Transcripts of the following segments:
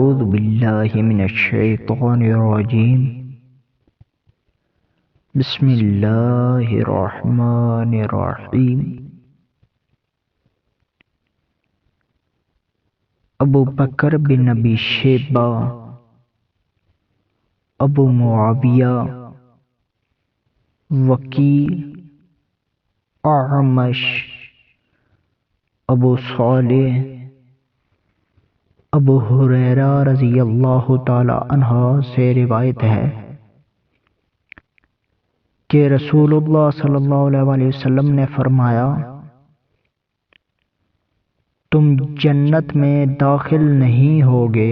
अऊज़ु बिल्लाहि मिनश शैतानिर रजीम। बिस्मिल्लाहिर रहमानिर रहीम। अबू बकर बिन अबी शैबा, अबू मुआविया, वकील, अअमश, अबू सालेह, अबू हुरैरा रज़ियल्लाहु ताला अन्हा से रिवायत है कि रसूलुल्लाह सल्लल्लाहु अलैहि वसल्लम ने फरमाया, तुम जन्नत में दाखिल नहीं होगे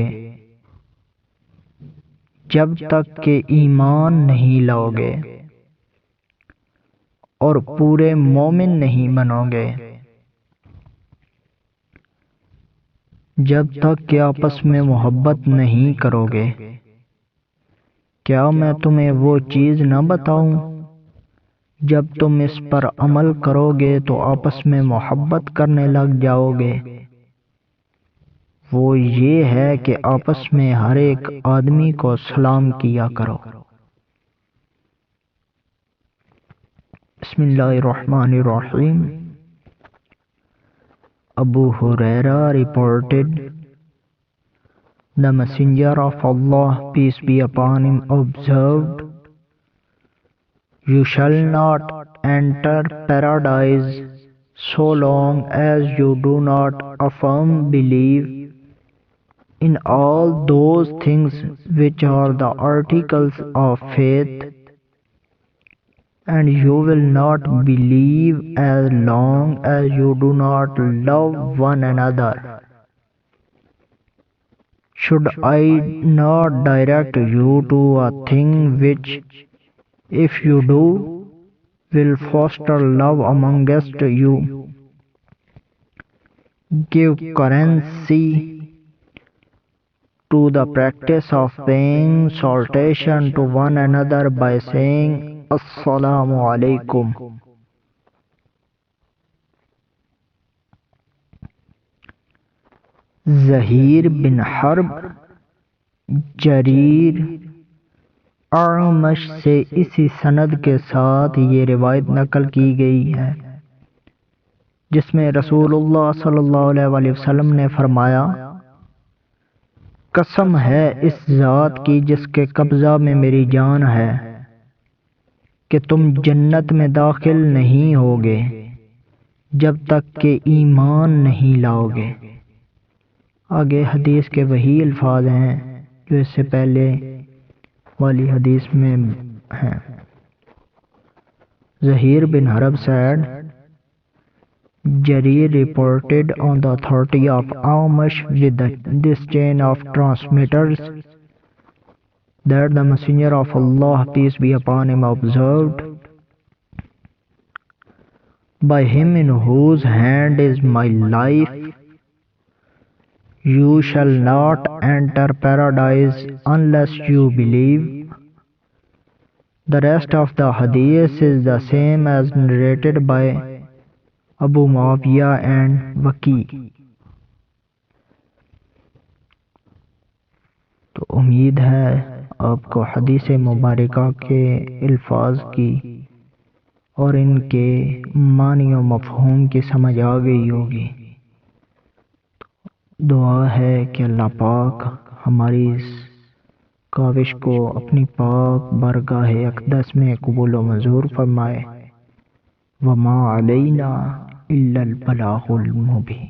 जब तक कि ईमान नहीं लाओगे और पूरे मोमिन नहीं बनोगे, जब तक कि आपस में मोहब्बत नहीं करोगे। क्या मैं तुम्हें वो चीज़ न बताऊं, जब तुम इस पर अमल करोगे तो आपस में मोहब्बत करने लग जाओगे। वो ये है कि आपस में हर एक आदमी को सलाम किया करो। बिस्मिल्लाहिर्रहमानिर्रहीम। Abu Huraira reported, the Messenger of Allah, peace be upon him, observed, you shall not enter paradise so long as you do not affirm belief in all those things which are the articles of faith, and you will not believe as long as you do not love one another. Should I not direct you to a thing which, if you do, will foster love amongst you? Give currency to the practice of paying salutation to one another by saying Assalamu alaikum. Zuhair बिन Harb, Jarir, A'mash से इसी सनद के साथ ये रिवायत नकल की गई है, जिसमें रसूलुल्लाह सल्लल्लाहु अलैहि वसल्लम ने फरमाया, कसम है इस ज़ात की जिसके कब्ज़ा में मेरी जान है कि तुम जन्नत में दाखिल नहीं होगे जब तक कि ईमान नहीं लाओगे। आगे हदीस के वही अल्फाज हैं जो इससे पहले वाली हदीस में हैं। ज़हीर बिन हरब said, Jarir reported on the authority of Amash with this chain of transmitters that the Messenger of Allah, peace be upon him, observed, by him in whose hand is my life, you shall not enter paradise unless you believe. The rest of the hadith is the same as narrated by Abu Muawiya and Waki. तो उम्मीद है आपको हदीस मुबारका के अल्फाज की और इनके मानी और मफ़हूम की समझ आ गई होगी। दुआ है कि अल्लाह पाक हमारी इस काविश को अपनी पाक बारगाह अक़दस में कबूल व मंजूर फरमाए। वमा अलैना इल्लल बलागुल मुबीन।